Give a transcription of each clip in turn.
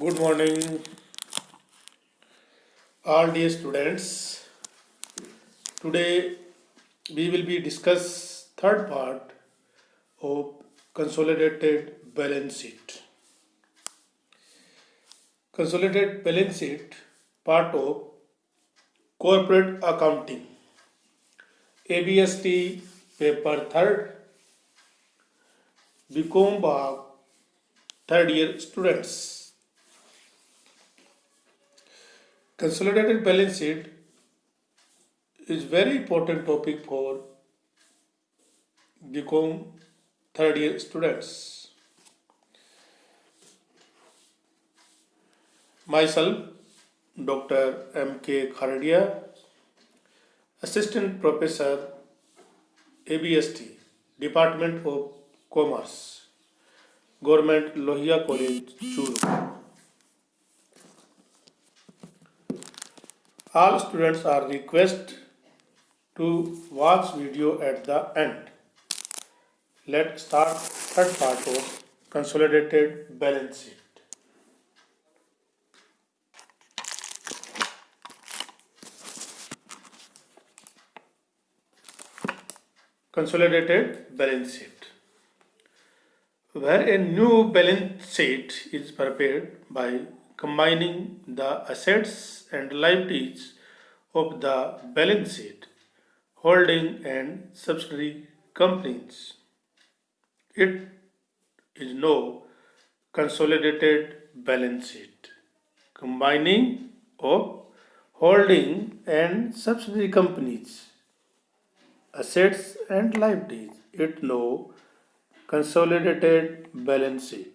Good morning, all dear students. Today we will be discuss third part of consolidated balance sheet. Consolidated balance sheet part of corporate accounting. ABST paper third BCom Bag third year students. Consolidated balance sheet is very important topic for BCom third year students. Myself, Dr. M.K. Khardia, Assistant Professor, ABST, Department of Commerce, Government Lohia College, Churu. All students are requested to watch video at the end. Let's start third part of consolidated balance sheet. Consolidated balance sheet, where a new balance sheet is prepared by combining the assets and liabilities of the balance sheet, holding and subsidiary companies. It is no consolidated balance sheet. Combining of holding and subsidiary companies, assets and liabilities. It no consolidated balance sheet.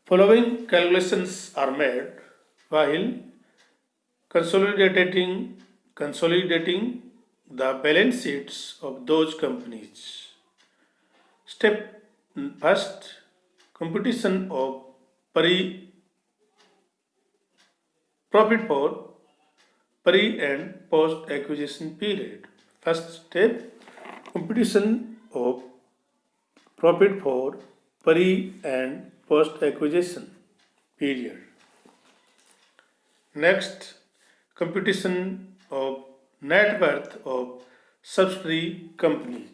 Following calculations are made while consolidating the balance sheets of those companies. Step first, computation of pre profit for pre and post acquisition period. First step, computation of profit for pre and post acquisition period. Next, computation of net worth of subsidiary company.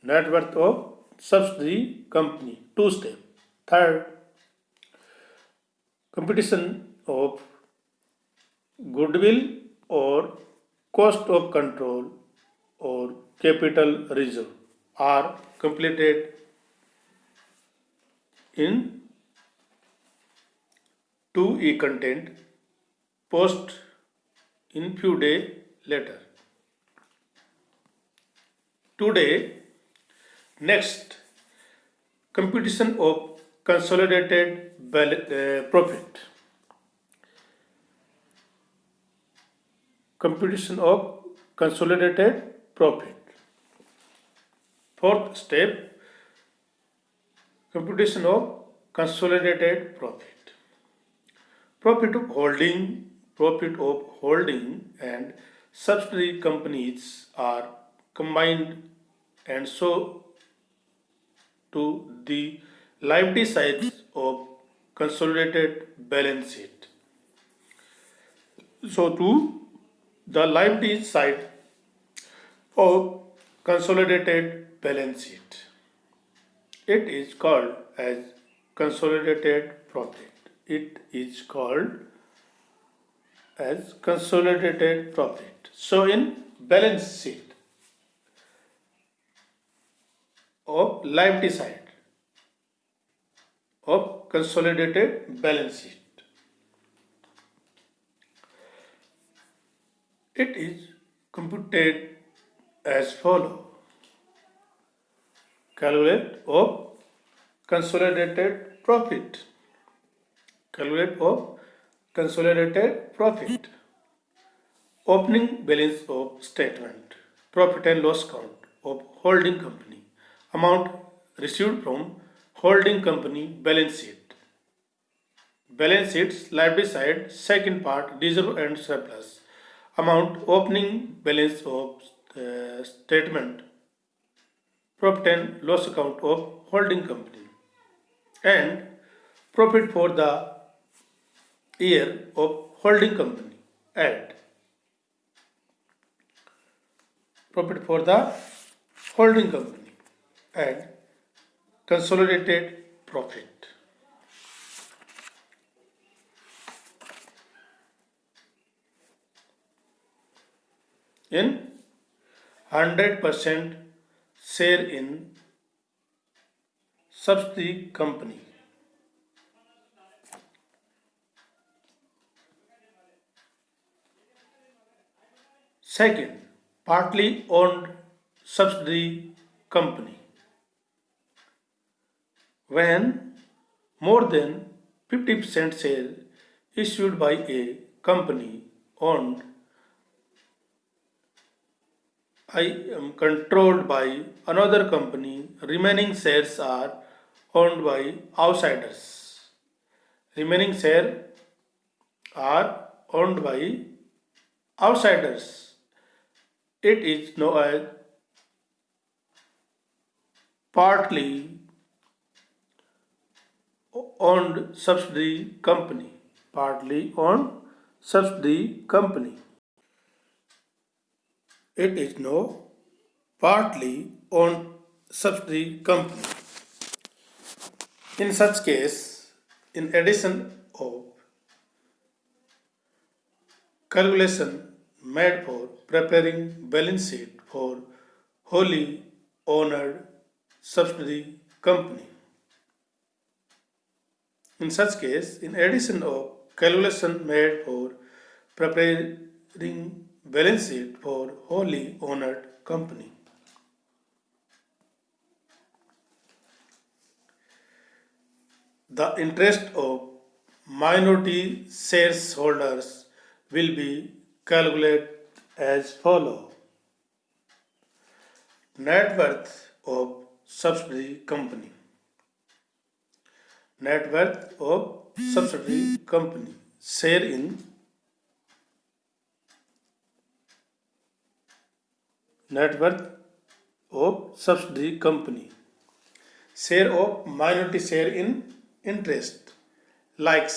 Net worth of subsidiary company. Two step. Third, computation of goodwill or cost of control or capital reserve are completed in 2E content post in few day later. Today, next, computation of consolidated profit. Computation of consolidated profit. Fourth step, computation of consolidated profit. Profit of holding and subsidiary companies are combined and so to the liability side of consolidated balance sheet. So to the liability side of consolidated balance sheet. It is called as consolidated profit. It is called as consolidated profit. So in balance sheet of liability side of consolidated balance sheet, it is computed as follow. Calculate of consolidated profit. Calculate of consolidated profit. Opening balance of statement. Profit and loss account of holding company. Amount received from holding company balance sheet. Balance sheet's liability side, second part, reserve and surplus. Amount opening balance of statement. Profit and loss account of holding company. and profit for the year of holding company. Add profit for the holding company and consolidated profit. In 100% share in subsidiary company. Second, partly owned subsidiary company. When more than 50% share issued by a company owned I am controlled by another company, remaining shares are owned by outsiders. Remaining shares are owned by outsiders. It is known as partly owned subsidiary company. Partly owned subsidiary company. It is no partly owned subsidiary company. In such case, in addition of calculation made for preparing balance sheet for wholly owned subsidiary company. In such case, in addition of calculation made for preparing balance sheet for wholly owned company. The interest of minority shareholders will be calculated as follows. Net worth of subsidiary company. Net worth of subsidiary company. Share in net worth of subsidiary company. Share of minority share in interest, like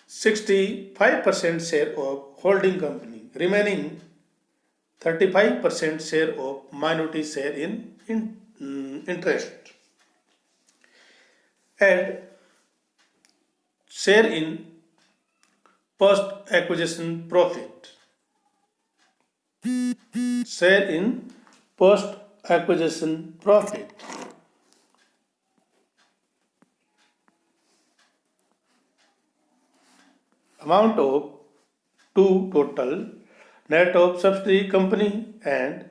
65% share of holding company, remaining 35% share of minority share in interest, and share in post acquisition profit. Share in post acquisition profit. Amount of two total net of subsidiary company and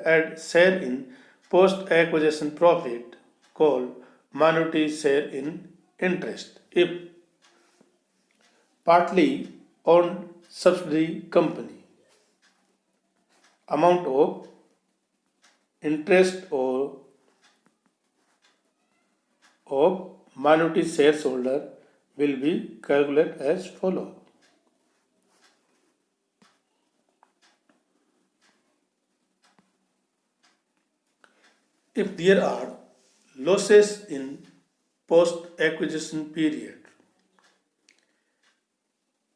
add share in post acquisition profit called minority share in interest. If partly owned subsidiary company, amount of interest or of minority shareholder will be calculated as follows. If there are losses in post acquisition period,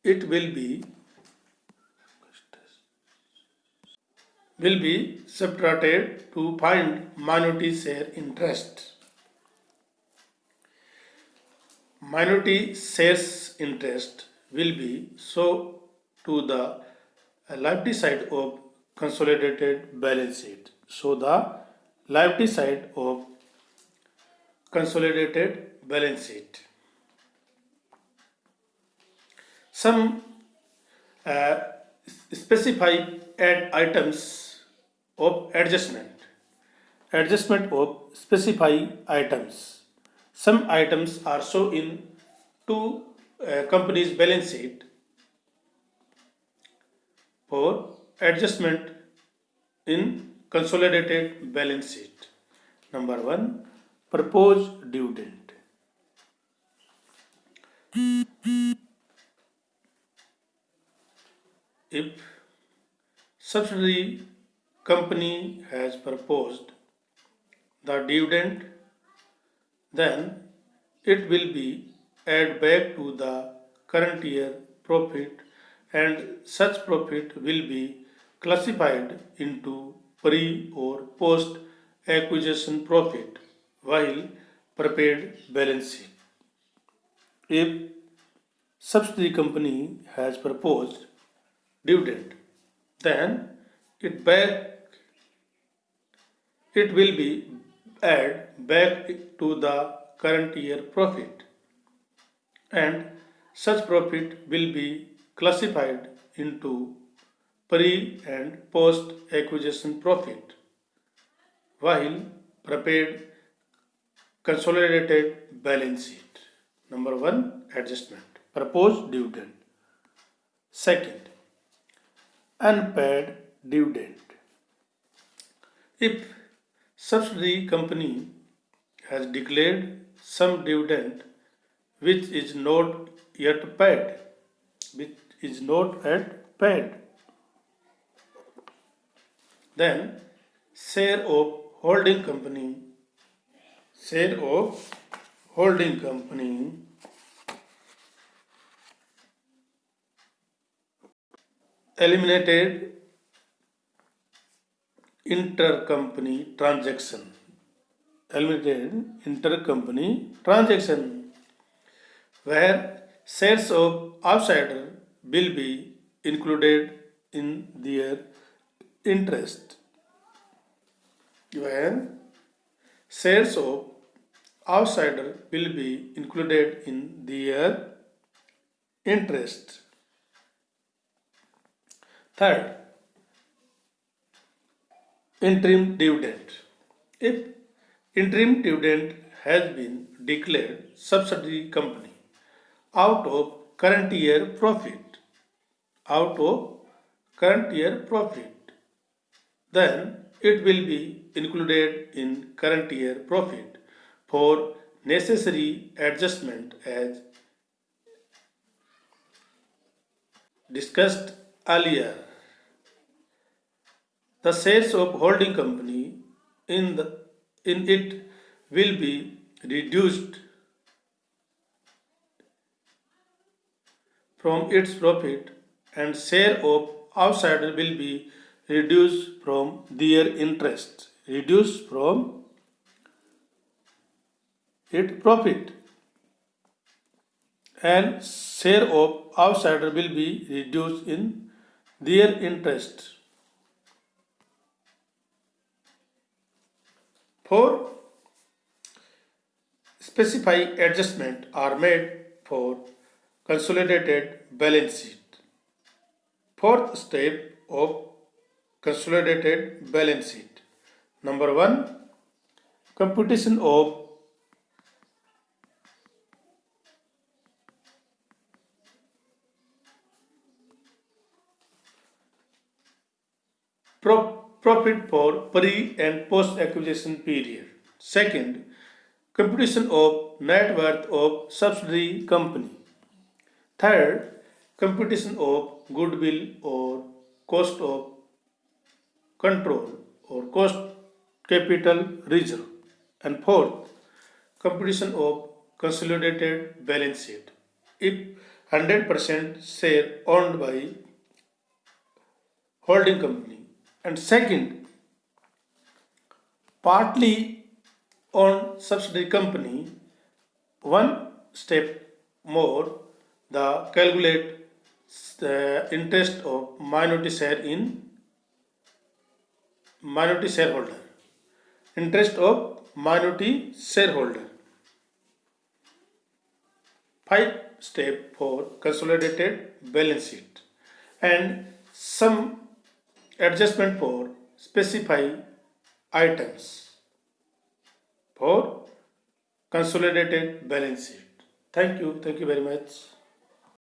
it will be subtracted to find minority share interest. Minority shares interest will be shown to the liability side of consolidated balance sheet. So the liability side of consolidated balance sheet. Some uh, specified items of adjustment. Adjustment of specified items. Some items are shown in two companies' balance sheet for adjustment in consolidated balance sheet. Number one, proposed dividend. If subsidiary company has proposed the dividend then it will be add back to the current year profit, and such profit will be classified into pre or post acquisition profit while prepared balance sheet. If subsidiary company has proposed dividend, then it back it will be add back to the current year profit, and such profit will be classified into pre and post acquisition profit while prepared consolidated balance sheet. Number 1, adjustment proposed dividend. Second, unpaid dividend. If subsidiary company has declared some dividend which is not yet paid, which is not yet paid, then share of holding company, share of holding company eliminated intercompany transaction, eliminated intercompany transaction, where shares of outsider will be included in their interest, where shares of outsider will be included in their interest. Third, interim dividend. If interim dividend has been declared subsidiary company out of current year profit, out of current year profit, then it will be included in current year profit for necessary adjustment as discussed earlier. The shares of holding company in it will be reduced from its profit, and share of outsider will be reduced from their interest, reduced from its profit, and share of outsider will be reduced in their interest. For specified adjustment are made for consolidated balance sheet. Fourth step of consolidated balance sheet. Number 1, computation of profit for pre and post acquisition period. Second, computation of net worth of subsidiary company. Third, computation of goodwill or cost of control or cost capital reserve. And fourth, computation of consolidated balance sheet. If 100% share owned by holding company, and second, partly owned subsidiary company, one step more, the calculate the interest of minority share in minority shareholder, interest of minority shareholder. 5 step for consolidated balance sheet, and some adjustment for specified items for consolidated balance sheet. Thank you very much.